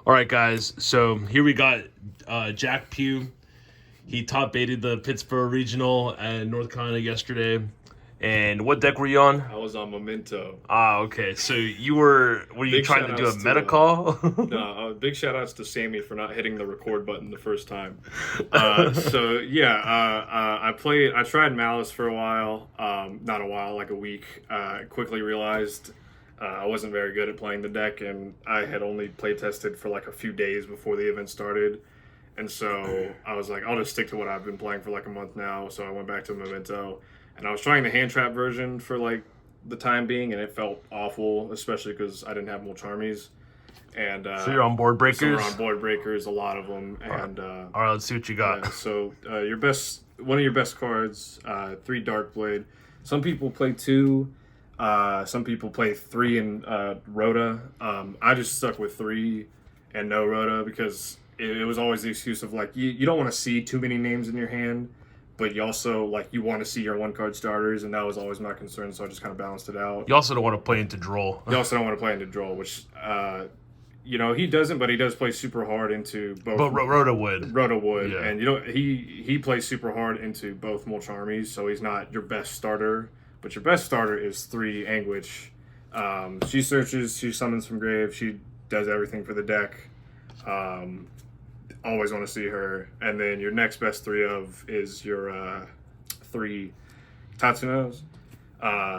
All right, guys. So here we got Jack Pugh. He top baited the Pittsboro Regional at North Carolina yesterday. And what deck were you on? I was on Memento. Okay. So were you Big trying shout to do a outs meta to call? big shout outs to Sammy for not hitting the record button the first time. I tried Malice for a while, not a while, like a week. Quickly realized I wasn't very good at playing the deck, and I had only play tested for like a few days before the event started. And so I was like, I'll just stick to what I've been playing for like a month now. So I went back to Memento, and I was trying the hand trap version for like the time being, and it felt awful, especially because I didn't have Mulcharmies. And So you're on board so we're breakers. on board breakers, a lot of them, and All right. Let's see what you got. one of your best cards, 3 Dark Blade. Some people play 2. Some people play 3 in Rhoda. I just stuck with 3 and no Rhoda because it was always the excuse of like you don't want to see too many names in your hand, but you also like you want to see your 1-card starters, and that was always my concern. So I just kind of balanced it out. You also don't want to play into Droll. You also don't want to play into Droll, which he doesn't, but he does play super hard into both. But Rhoda would. Rhoda would, Yeah. and he plays super hard into both Mulcharmies, so he's not your best starter. But your best starter is 3 Anguich. She searches, she summons from grave, she does everything for the deck. Always want to see her. And then your next best 3 of is your 3 Tatsunos.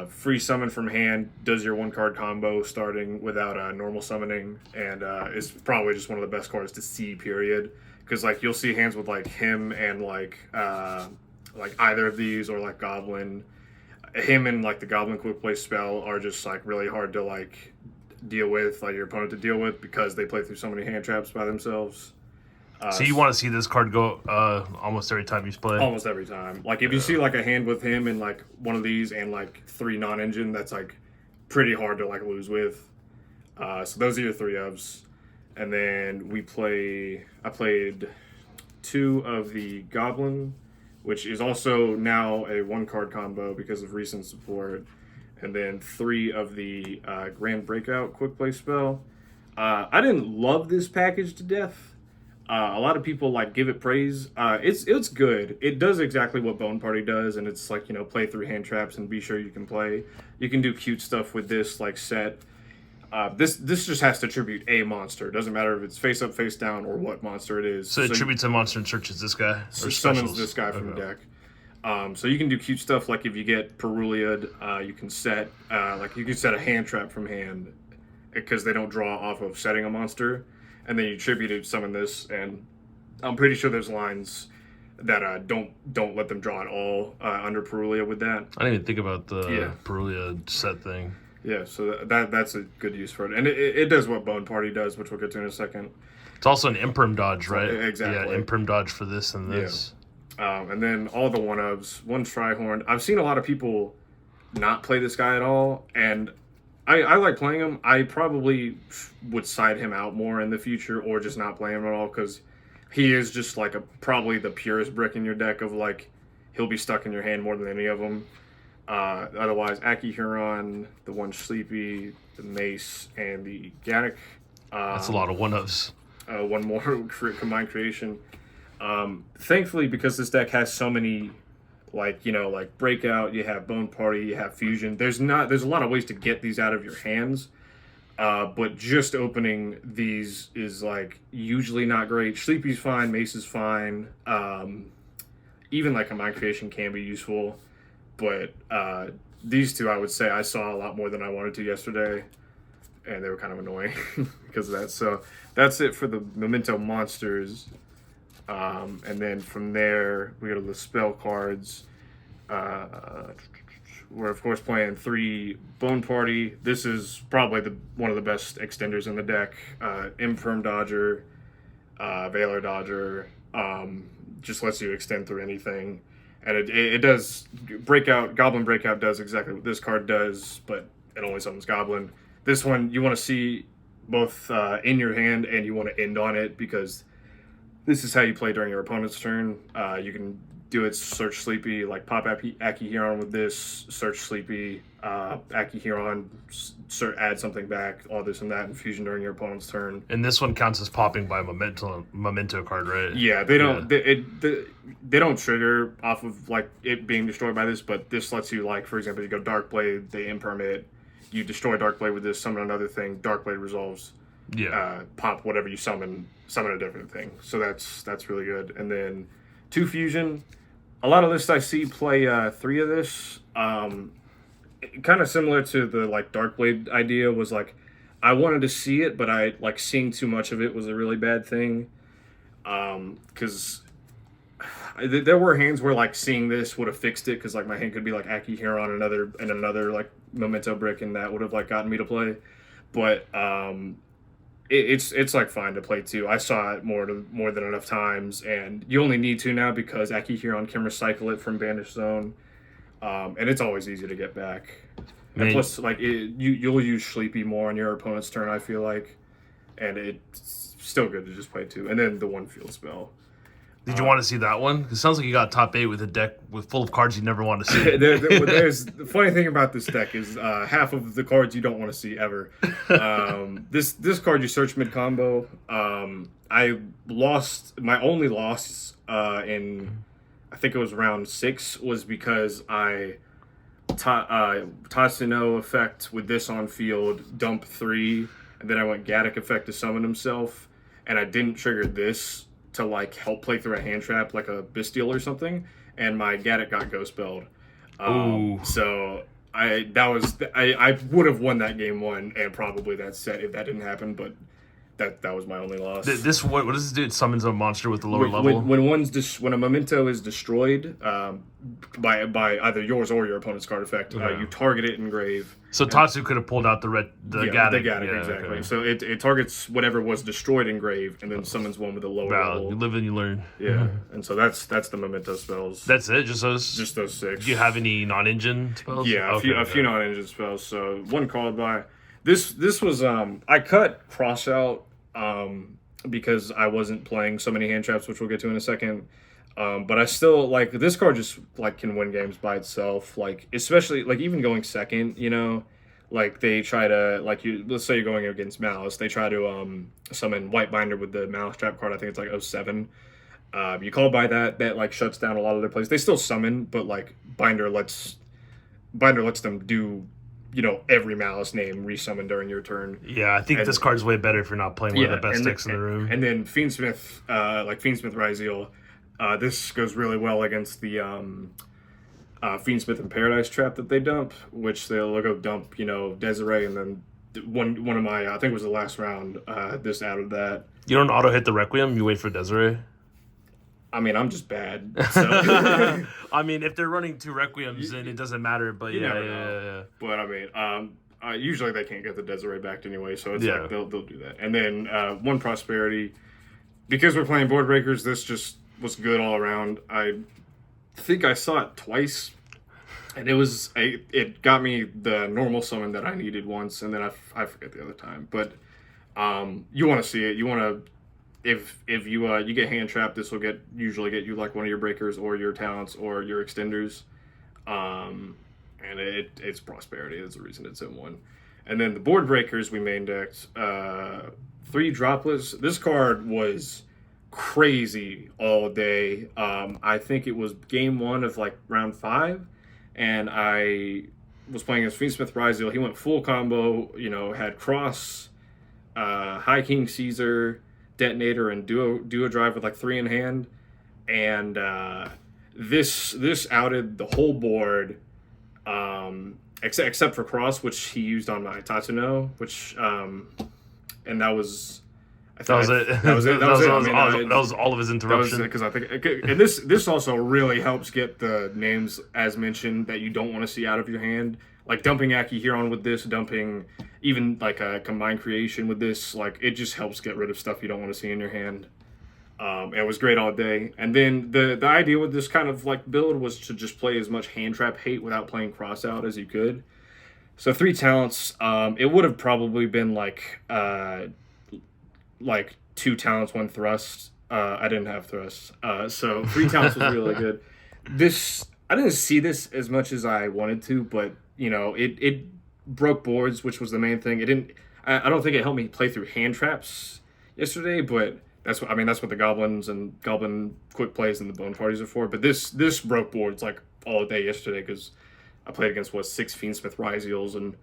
Free summon from hand, does your 1-card combo starting without normal summoning, and is probably just one of the best cards to see, period. Because like you'll see hands with like him and like either of these, or like Goblin. Him and like the Goblin quick play spell are just like really hard to like deal with, like your opponent to deal with, because they play through so many hand traps by themselves. So you want to see this card go almost every time you play? Almost every time. Like if you see like a hand with him and like one of these and like 3 non-engine, that's like pretty hard to like lose with. So those are your 3 ofs. And then I played 2 of the Goblin, which is also now a 1-card combo because of recent support. And then 3 of the Grand Breakout quick play spell. I didn't love this package to death. A lot of people like give it praise. It's good. It does exactly what Bone Party does, and it's like play 3 hand traps and be sure you can play. You can do cute stuff with this like set. This just has to tribute a monster. It doesn't matter if it's face up, face down, or what monster it is. So it tributes a monster and searches this guy, or summons this guy from the deck. So you can do cute stuff like if you get Perulia'd, you can set a hand trap from hand because they don't draw off of setting a monster, and then you tribute to summon this. And I'm pretty sure there's lines that don't let them draw at all under Perulia with that. I didn't even think about the Perulia set thing. Yeah, so that's a good use for it, and it does what Bone Party does, which we'll get to in a second. It's also an imperm dodge, right? Exactly. Yeah, imperm dodge for this and this. Yeah. And then all the 1-ofs, 1 Trihorn. I've seen a lot of people not play this guy at all, and I like playing him. I probably would side him out more in the future, or just not play him at all, because he is just like probably the purest brick in your deck of like he'll be stuck in your hand more than any of them. Otherwise, Aki Huron, the 1 Sleepy, the Mace, and the Gaddock. That's a lot of 1-ofs. 1 more combined creation. Thankfully, because this deck has so many, like Breakout, you have Bone Party, you have Fusion. There's a lot of ways to get these out of your hands. But just opening these is like usually not great. Sleepy's fine, Mace is fine. Even like combined creation can be useful. But these 2, I would say I saw a lot more than I wanted to yesterday, and they were kind of annoying because of that. So that's it for the Memento monsters. And then from there, we go to the spell cards. We're, of course, playing 3 Bone Party. This is probably one of the best extenders in the deck. Infirm Dodger, Valor Dodger, just lets you extend through anything. And it does Goblin Breakout does exactly what this card does, but it only summons Goblin. This one you want to see both in your hand, and you want to end on it, because This is how you play during your opponent's turn. You can do it Search Sleepy, like pop Aki Huron with this, Search Sleepy, Aki Huron, add something back, all this and that, infusion during your opponent's turn. And this one counts as popping by a memento card, right? Yeah, they don't they don't trigger off of like it being destroyed by this, but this lets you, like, for example, you go Darkblade, they impermit, you destroy Darkblade with this, summon another thing, Darkblade resolves. Yeah. Pop whatever you summon a different thing. So that's really good. And then 2 fusion. A lot of lists I see play 3 of this. Kind of similar to the like Darkblade idea was like I wanted to see it, but I like seeing too much of it was a really bad thing. Because there were hands where like seeing this would have fixed it, because like my hand could be like Aki Huron another like Memento brick, and that would have like gotten me to play. But it's like fine to play too. I saw it more than enough times, and you only need to now because Aki Huron can recycle it from Banished Zone, and it's always easy to get back. And plus, like you'll use Sleepy more on your opponent's turn, I feel like, and it's still good to just play 2. And then the 1 field spell. Did you want to see that one? It sounds like you got top 8 with a deck with full of cards you never want to see. There's the funny thing about this deck is half of the cards you don't want to see ever. This card you search mid combo. I lost my only loss in I think it was round 6 was because I Tatsuno effect with this on field, dump 3, and then I went Gaddock effect to summon himself, and I didn't trigger this to like help play through a hand trap like a Bestial or something, and my Gaddock got ghost spelled. So I would have won that game 1 and probably that set if that didn't happen, but that was my only loss. This what does this do? It summons a monster with a lower level. When a memento is destroyed by either yours or your opponent's card effect, you target it in grave. So Tatsu could have pulled out the Gaddock. The Gaddock, exactly. Okay. So it targets whatever was destroyed in grave, and then summons one with a lower level. You live and you learn. Yeah, and so that's the memento spells. That's it. Just those. Just those 6. Do you have any non-engine spells? Yeah, a few non-engine spells. So one called by. This was I cut Cross out because I wasn't playing so many hand traps, which we'll get to in a second. But I still like this card. Just like can win games by itself. Like especially like even going second, you know, like they try to like let's say you're going against Malice, they try to summon White Binder with the Malice trap card. I think it's like 07. You call by that like shuts down a lot of their plays. They still summon, but like Binder lets them do, you know, every Malice name resummon during your turn. Yeah, I think this card's way better if you're not playing one of the best decks in the room. And then Fiendsmith, like Fiendsmith Ryzeal, this goes really well against the Fiendsmith and Paradise trap that they dump, which they'll go dump, you know, Desiree, and then one of my, I think it was the last round, this added that. You don't auto hit the Requiem, you wait for Desiree? I mean, I'm just bad. So. I mean, if they're running 2 Requiems, then it doesn't matter. But yeah. But I mean, usually they can't get the Desiree back anyway, so it's like they'll do that. And then 1 Prosperity, because we're playing board breakers. This just was good all around. I think I saw it twice, and it got me the normal summon that I needed once, and then I forget the other time. But you want to see it. You want to. If you get hand trapped, this will usually get you like one of your breakers or your talents or your extenders, and it's Prosperity. That's the reason it's in 1. And then the board breakers we main decked 3 droplets. This card was crazy all day. I think it was game 1 of like round 5, and I was playing as Fiendsmith Ryzeal. He went full combo. You know, had Cross, High King Caesar, Detonator, and duo drive with like 3 in hand, and this outed the whole board, except for Cross, which he used on my Tatsuno, which and that was that was it. That was all of his interruption. Because I think, and this also really helps get the names as mentioned that you don't want to see out of your hand. Like dumping Aki Huron with this, dumping even like a Combined Creation with this, like it just helps get rid of stuff you don't want to see in your hand. It was great all day. And then the idea with this kind of like build was to just play as much hand trap hate without playing cross out as you could. So 3 talents, it would have probably been like 2 talents, 1 thrust, I didn't have thrusts. So 3 counts was really good. I didn't see this as much as I wanted to, but it broke boards, which was the main thing. It didn't. I don't think it helped me play through hand traps yesterday, but that's what the goblins and goblin quick plays and the bone parties are for. But this broke boards like all day yesterday because I played against 6 Fiendsmith Ryseals and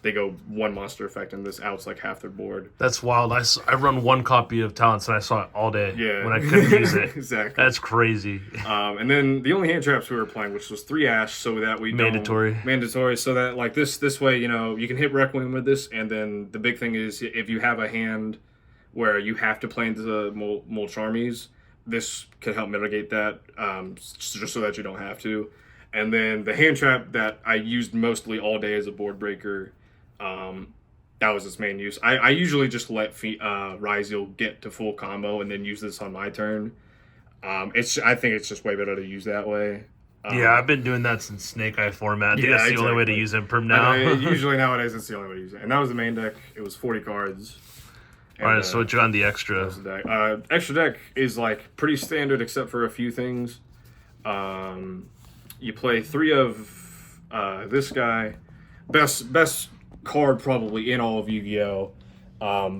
they go 1 monster effect and this outs like half their board. That's wild. I run 1 copy of Talents and I saw it all day when I couldn't use it. Exactly. That's crazy. And then the only hand traps we were playing, which was 3 Ash, so that we mandatory, so that like this way, you can hit Requiem with this, and then the big thing is if you have a hand where you have to play into the Mulch Armies, this could help mitigate that, just so that you don't have to. And then the hand trap that I used mostly all day as a board breaker, that was its main use. I usually just let Ryziel get to full combo and then use this on my turn. I think it's just way better to use that way. Yeah, I've been doing that since Snake Eye format. I think that's the only way to use Imperm now. Usually nowadays, it's the only way to use it. And that was the main deck. It was 40 cards. And, all right, so what you on the extra? Extra deck is like pretty standard except for a few things. You play 3 of this guy. Best card probably in all of Yu-Gi-Oh!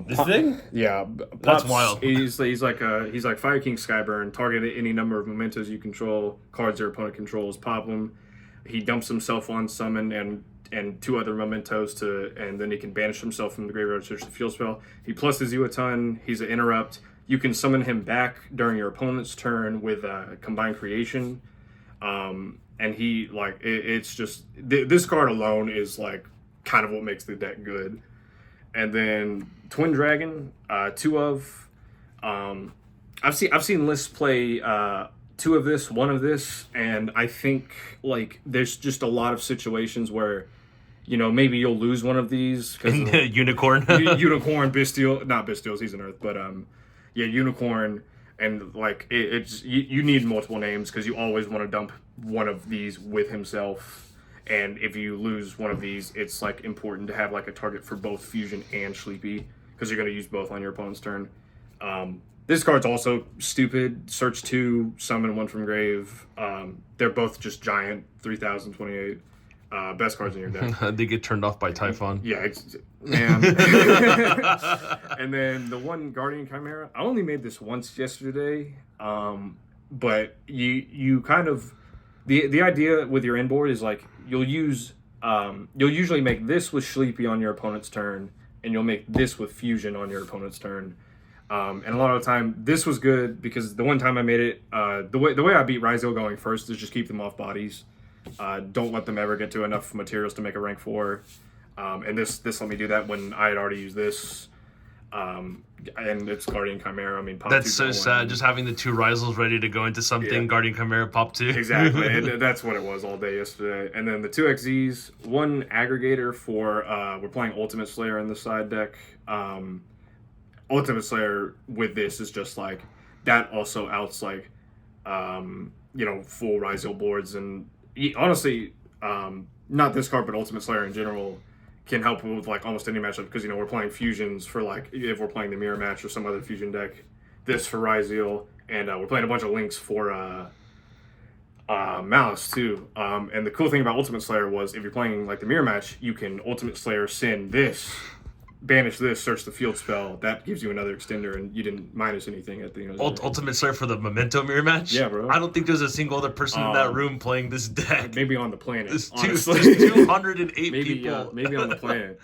This thing? Yeah, that's wild. He's like Fire King Skyburn. Target any number of mementos you control, cards your opponent controls. Pop them. He dumps himself on summon and 2 other mementos and then he can banish himself from the graveyard, search the field spell. He pluses you a ton. He's an interrupt. You can summon him back during your opponent's turn with Combined Creation. And he it's just this card alone is like kind of what makes the deck good. And then Twin Dragon, 2 of. I've seen lists play 2 of this, 1 of this, and I think like there's just a lot of situations where maybe you'll lose one of these. Unicorn, not Bestials, he's an Earth, but Unicorn, and like it's you need multiple names because you always want to dump one of these with himself. And if you lose one of these, it's like important to have like a target for both Fusion and Sleepy because you're going to use both on your opponent's turn. This card's also stupid. Search 2, summon 1 from grave. They're both just giant, 3028. Best cards in your deck. They get turned off by Typhon. Yeah, man. And then the one Guardian Chimera, I only made this once yesterday, but you kind of the idea with your inboard is like you'll usually make this with Sleepy on your opponent's turn, and you'll make this with Fusion on your opponent's turn. And a lot of the time, this was good because the one time I made it, the way I beat Ryzel going first is just keep them off bodies. Don't let them ever get to enough materials to make a rank 4. And this let me do that when I had already used this. And it's Guardian Chimera. I mean, pop that's so sad. Just having the 2 Ryzels ready to go into something. Guardian Chimera pop 2. Exactly. And that's what it was all day yesterday. And then the 2 XZs, 1 aggregator for we're playing Ultimate Slayer in the side deck. Ultimate Slayer with this is just like that. Also outs like full Ryzel boards, and honestly, not this card, but Ultimate Slayer in general can help with like almost any matchup because we're playing fusions for like if we're playing the mirror match or some other fusion deck. This for Ryzeal, and we're playing a bunch of links for Malice too. And the cool thing about Ultimate Slayer was if you're playing like the mirror match, you can Ultimate Slayer send this, banish this, search the field spell. That gives you another extender, and you didn't minus anything at the end of the Ultimate Slayer for the Memento mirror match? Yeah, bro. I don't think there's a single other person in that room playing this deck. Maybe on the planet. There's 208 people. Maybe on the planet.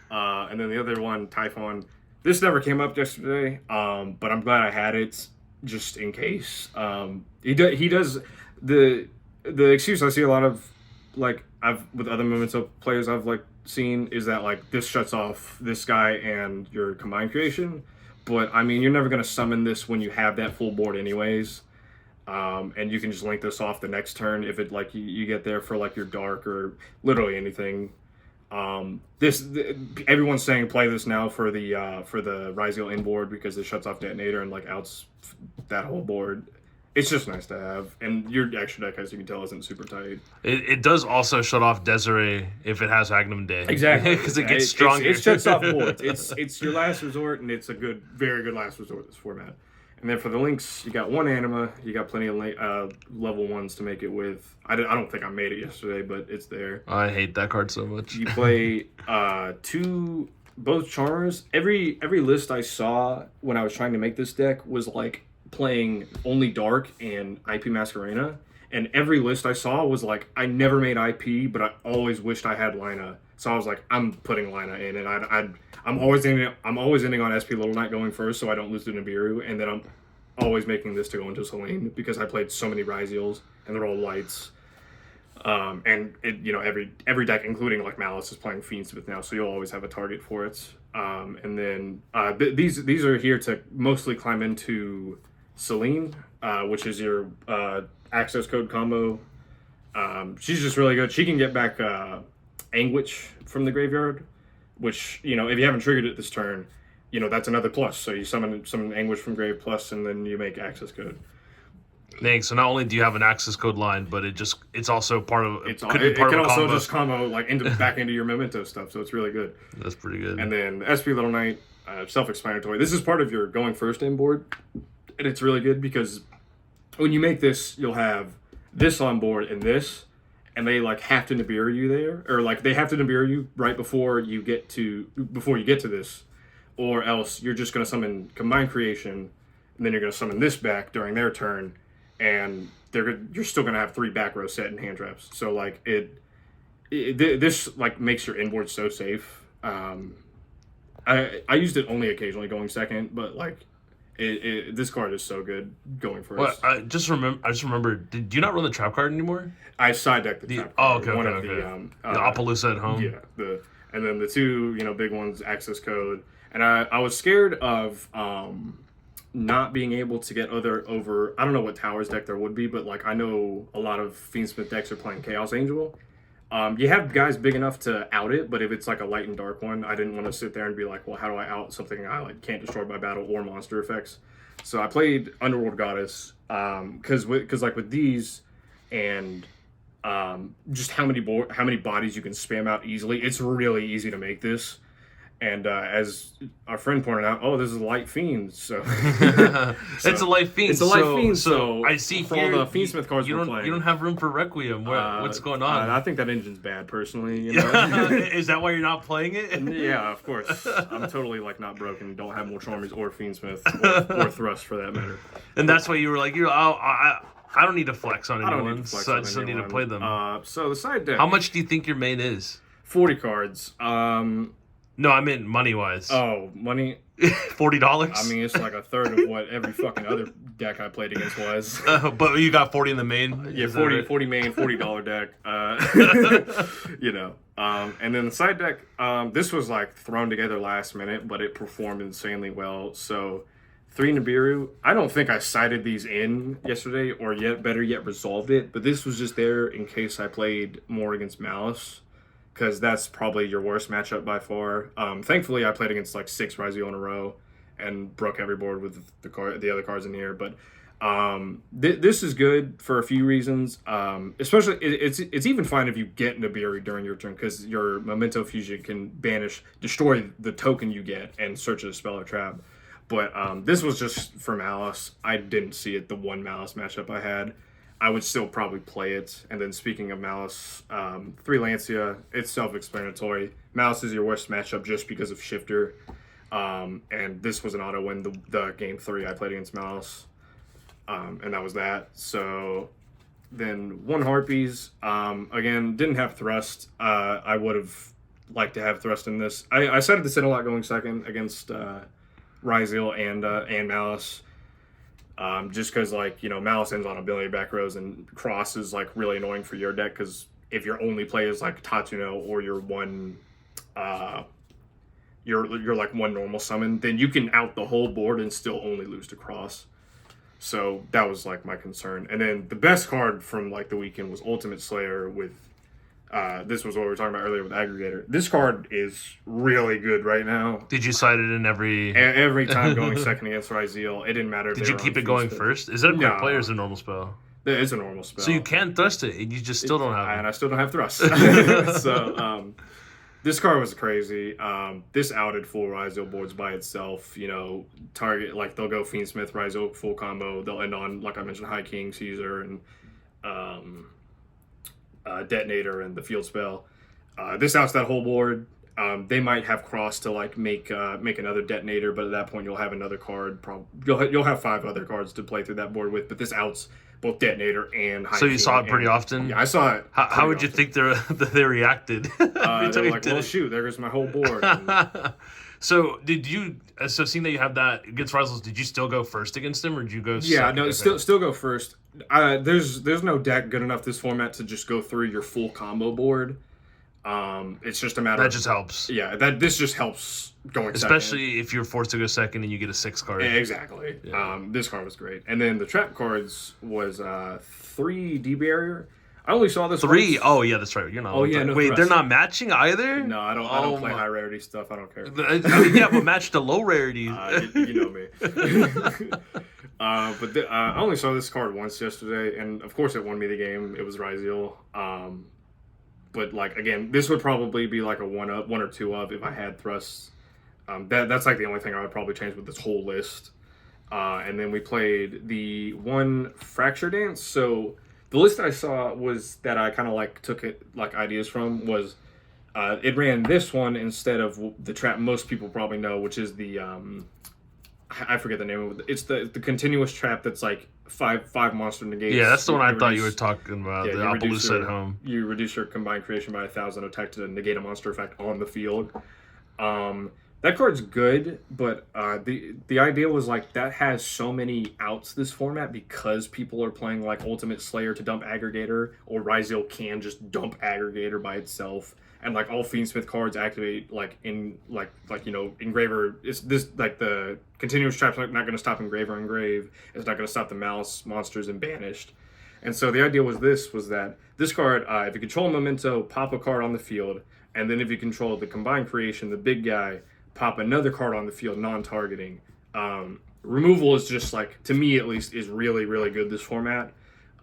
And then the other one, Typhon. This never came up yesterday, but I'm glad I had it just in case. He does the excuse I see a lot of, like with other Memento players I've like seen is that like this shuts off this guy and your combined creation, but I mean you're never gonna summon this when you have that full board anyways, and you can just link this off the next turn if it like you get there for like your dark or literally anything. Everyone's saying play this now for the Ryzeal inboard because it shuts off detonator and like outs that whole board. It's just nice to have, and your extra deck, as you can tell, isn't super tight. It does also shut off Desiree if it has Magnum Day. Exactly, because it gets stronger. It shuts off boards. It's your last resort, and it's a very good last resort. This format, And then for the links, you got one anima. You got plenty of level 1s to make it with. I don't think I made it yesterday, but it's there. I hate that card so much. You play both Charmers. Every list I saw when I was trying to make this deck was like playing only Dark and IP Masquerena. And every list I saw was like, I never made IP, but I always wished I had Lina. So I was like, I'm putting Lina in, and I'm always ending on SP Little Knight going first, so I don't lose to Nibiru, and then I'm always making this to go into Selene because I played so many Ryzeals, and they're all lights. And every deck, including like Malice, is playing Fiendsmith now, so you'll always have a target for it. And then these are here to mostly climb into Selene, which is your access code combo. She's just really good. She can get back Anguish from the graveyard, which, if you haven't triggered it this turn, that's another plus. So you summon Anguish from grave plus, and then you make access code. Thanks. So not only do you have an access code line, but it's also part of it can also just combo like back into your Memento stuff. So it's really good. That's pretty good. And then SP Little Knight, self-explanatory. This is part of your going first in board, and it's really good because when you make this, you'll have this on board and this, and they like have to Nibiru you there, or like they have to Nibiru you right before you get to this, or else you're just gonna summon Combined Creation, and then you're gonna summon this back during their turn, and you're still gonna have 3 back row set and hand traps. So like this like makes your inboard so safe. I used it only occasionally going second, but like this card is so good going first. Well, I just remember. Did you not run the trap card anymore? I side decked the trap card. Okay. The Appaloosa at home. Yeah. And then the two big ones, access code. And I was scared of not being able to get over. I don't know what Towers deck there would be, but like I know a lot of Fiendsmith decks are playing Chaos Angel. You have guys big enough to out it, but if it's like a light and dark one, I didn't want to sit there and be like, well, how do I out something I like can't destroy by battle or monster effects? So I played Underworld Goddess because like with these and just how many bodies you can spam out easily, it's really easy to make this. And as our friend pointed out, this is a light fiend. So, it's a light fiend. It's a light fiend. So I see for here all the Fiendsmith cards you we're playing. You don't have room for Requiem. What's going on? I think that engine's bad, personally. Is that why you're not playing it? Yeah, of course. I'm totally like not broken. Don't have more Charmers or Fiendsmith or Thrust for that matter. And that's why you were like, I don't need to flex on anyone, so I just need to play them. So the side deck. How much do you think your main is? 40 cards. No, I meant money-wise. Oh, money? $40? I mean, it's like a third of what every fucking other deck I played against was. But you got 40 in the main? Yeah, 40 main, $40 deck. And then the side deck, this was like thrown together last minute, but it performed insanely well. So 3 Nibiru. I don't think I sided these in yesterday or better yet resolved it, but this was just there in case I played more against Malice. Because that's probably your worst matchup by far. Thankfully, I played against like 6 Ryzeal in a row and broke every board with the other cards in here. But this is good for a few reasons. Especially, it's even fine if you get Nibiru during your turn because your Memento Fusion can destroy the token you get and search a spell or trap. But this was just for Malice. I didn't see it the one Malice matchup I had. I would still probably play it. And then speaking of Malice, 3 Lancia, it's self-explanatory. Malice is your worst matchup just because of Shifter. And this was an auto win the game 3 I played against Malice. And that was that. So then 1 Harpies. Again, didn't have Thrust. I would have liked to have Thrust in this. I decided to sit a lot going second against Ryzeal and Malice. Just because, like, Malice ends on a billion back rows and Cross is, like, really annoying for your deck because if your only play is, like, Tatsuno or your one, you're like, one normal summon, then you can out the whole board and still only lose to Cross. So that was, like, my concern. And then the best card from, like, the weekend was Ultimate Slayer with, this was what we were talking about earlier with Aggregator. This card is really good right now. Did you cite it in every time going second against Ryzeal? It didn't matter. Did you keep it going first? Is that a quick play or is it a normal spell? It's a normal spell. So you can thrust it, and you just still don't have it. And I still don't have thrust. So This card was crazy. This outed full Ryzel boards by itself. Target, like, they'll go Fiendsmith, Ryzel, full combo. They'll end on, like I mentioned, High King, Caesar, and Detonator and the Field Spell. This outs that whole board. They might have cross to, like, make another Detonator, but at that point you'll have another card. You'll have 5 other cards to play through that board with, but this outs both Detonator and High King. So you saw it pretty often? Yeah, I saw it. How would you think they reacted? They're like, well, shoot, there goes my whole board. So seeing that you have that against Ryzels, did you still go first against him, or did you go second? Yeah, no, still go first. There's no deck good enough this format to just go through your full combo board. It's just a matter that just helps. Yeah, this just helps going especially second. If you're forced to go second and you get a 6 card. Yeah, exactly. Yeah. This card was great. And then the trap cards was 3 D barrier. I only saw this 3. once. Oh yeah, that's right. You're not. Oh yeah, no. Wait, they're not matching either. No, I don't play high rarity stuff. I don't care. Yeah, but match the low rarity. You know me. I only saw this card once yesterday, and of course it won me the game. It was Ryziel. But, like, again, this would probably be like a 1 or 2 of if I had thrusts. That's like the only thing I would probably change with this whole list. And then we played the 1 Fracture Dance. So the list I saw was that I kind of like took it like ideas from was it ran this one instead of the trap most people probably know, which is the I forget the name of it. It's the continuous trap that's like five monster negates. Yeah, that's the one I thought you were talking about. Yeah, the Appaloosa at home. You reduce your combined creation by 1,000 attack to negate a monster effect on the field. That card's good, but the idea was like that has so many outs this format because people are playing like Ultimate Slayer to dump Aggregator, or Ryziel can just dump Aggregator by itself. And like all Fiendsmith cards activate like Engraver. It's this like the continuous trap's not going to stop Engraver Engrave. It's not going to stop the Mouse monsters and Banished. And so the idea was that this card, if you control Memento, pop a card on the field, and then if you control the combined creation, the big guy, pop another card on the field, non-targeting. Removal is just like, to me at least, is really, really good this format.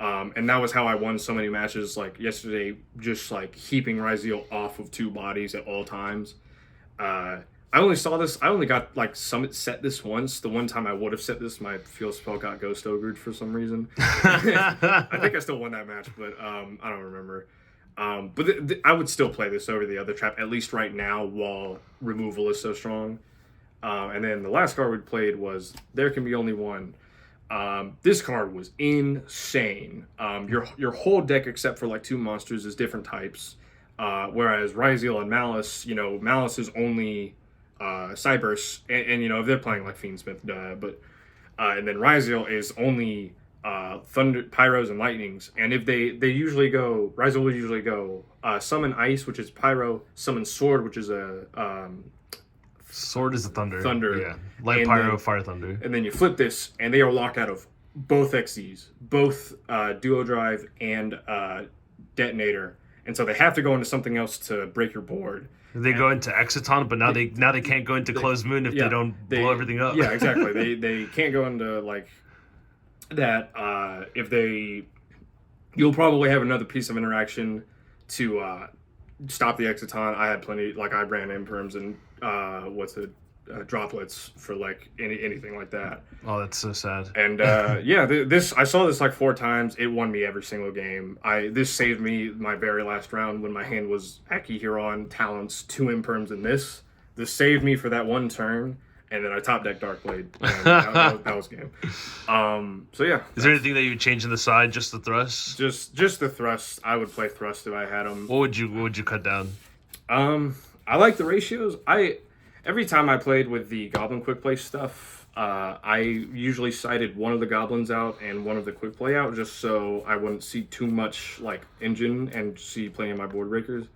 And that was how I won so many matches like yesterday, just like heaping Ryziel off of 2 bodies at all times. I only got like Summit set this once. The one time I would have set this, my field spell got Ghost Ogred for some reason. I think I still won that match, but I don't remember. But I would still play this over the other trap, at least right now, while removal is so strong. And then the last card we played was There Can Be Only One. This card was insane. Your whole deck, except for like 2 monsters, is different types. Whereas Ryziel and Malice, Malice is only Cyberse, and if they're playing like Fiendsmith, and then Ryziel is only Thunder, Pyros, and Lightnings. And if they usually go, Ryziel will usually go Summon Ice, which is Pyro, Summon Sword, which is a Sword is a thunder. Yeah. Light and Pyro, then, Fire Thunder. And then you flip this, and they are locked out of both XCs, both Duo Drive and Detonator. And so they have to go into something else to break your board. They go into Exiton, but now they can't go into Closed Moon if they don't blow everything up. Yeah, exactly. they can't go into like that. If you'll probably have another piece of interaction to stop the Exiton. I had plenty, like I ran imperms and droplets for like anything like that. Oh, that's so sad. And this I saw this like 4 times. It won me every single game. This saved me my very last round when my hand was Aki Huron, Talents, 2 imperms, and this saved me for that one turn. And then I top deck Darkblade. And that was game. So yeah. Is there anything that you would change in the side? Just the thrust? Just the thrust. I would play thrust if I had them. What would you cut down? I like the ratios. Every time I played with the Goblin quick play stuff, I usually sided one of the Goblins out and one of the quick play out, just so I wouldn't see too much like engine and see playing my board breakers.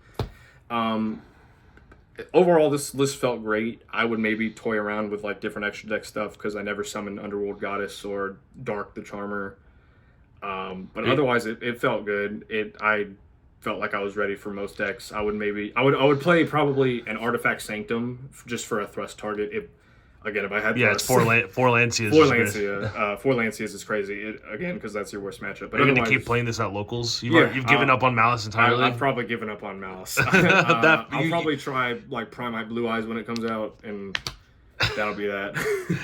Overall, this list felt great. I would maybe toy around with like different extra deck stuff because I never summoned Underworld Goddess or Dark the Charmer. But otherwise, it felt good. I felt like I was ready for most decks. I would play probably an Artifact Sanctum just for a thrust target. Again, if I had Yeah, it's plus. four Lancias. Four Lancia. Four Lancias is crazy. Again, because that's your worst matchup. But Are you going to otherwise, keep playing this at locals? You've given up on Malice entirely? I've probably given up on Malice. That- I'll probably try like Primite Blue Eyes when it comes out, and that'll be that.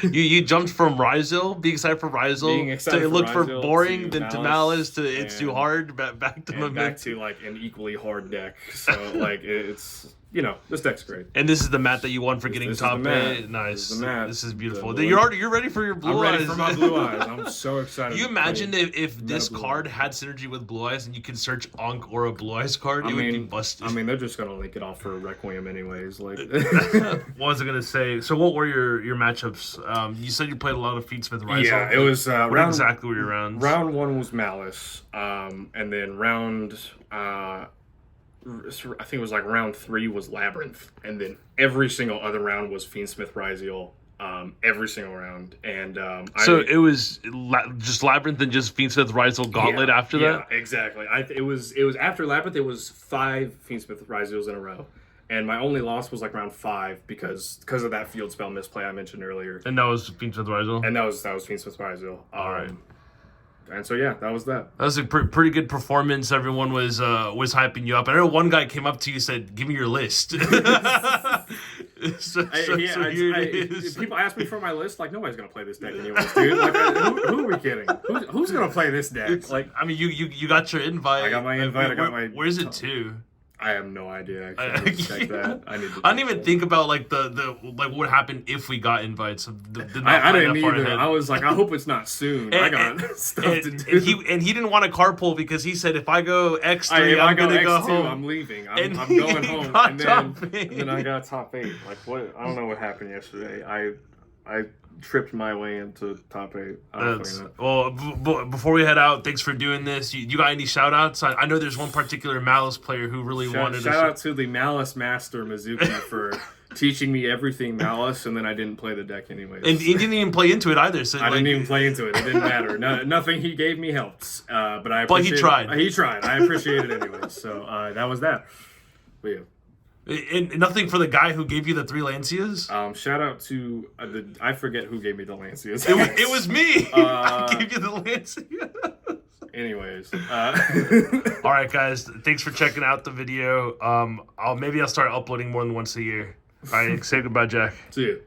You jumped from Ryzel, being excited for Ryzel, to look for Ryzel, boring, then to Malice, to it's too and- hard, back to and Memento. back to like an equally hard deck. So like it's this deck's great. And this is the mat that you won for getting This is top the mat. 8. Nice. This is the mat. This is beautiful. The You're ready for your blue I'm eyes. ready for my Blue Eyes. I'm so excited. You to imagine play if this Blue card Eyes. had synergy with Blue Eyes and you could search Ankh or a Blue Eyes card, it would be busted. I mean, they're just gonna link it off for Requiem anyways. Like, What was I gonna say? So, what were your matchups? You said you played a lot of Feedsmith Ryzel. yeah, it was What round. exactly were your rounds? Round 1 was Malice, and then round. I think it was like round 3 was Labyrinth, and then every single other round was Fiendsmith Ryziel. Every single round, and so it was just Labyrinth and just Fiendsmith Ryzel Gauntlet after that. Yeah, exactly. It was after Labyrinth. It was 5 Fiendsmith Ryziels in a row, and my only loss was like round 5 because of that field spell misplay I mentioned earlier. And that was Fiendsmith Ryzel. And that was Fiendsmith Ryziel. All right. And so yeah, that was that. That was a pretty good performance. Everyone was hyping you up. I know one guy came up to you and said, "Give me your list." so here it is. People ask me for my list, like nobody's gonna play this deck anyways, dude. Like, who are we kidding? Who's gonna play this deck? Like, I mean, you got your invite. I got my invite. I got my. Where's it to? I have no idea. I need to check that. I didn't even think about like the what would happen if we got invites. I didn't either. I was like, I hope it's not soon. I got stuff to do. And he didn't want to carpool because he said if I go X3, I'm gonna go X2, home. I'm leaving. I'm And going he home. got And top then I got top 8. Like what? I don't know what happened yesterday. I tripped my way into top 8. Well, before we head out, thanks for doing this. You got any shout outs? I know there's one particular Malice player who really wanted shout out to the Malice Master Mizuki for teaching me everything Malice, and then I didn't play the deck anyways. And he didn't even play into it either. So I didn't even play into it. It didn't matter. Nothing he gave me helped. But I. But he tried. He tried. I appreciate it anyways. So that was that. But yeah. And nothing for the guy who gave you the 3 Lancias? Shout out to I forget who gave me the Lancias. It was me. I gave you the Lancias. Anyways. All right, guys. Thanks for checking out the video. Maybe I'll start uploading more than once a year. All right, say goodbye, Jack. See you.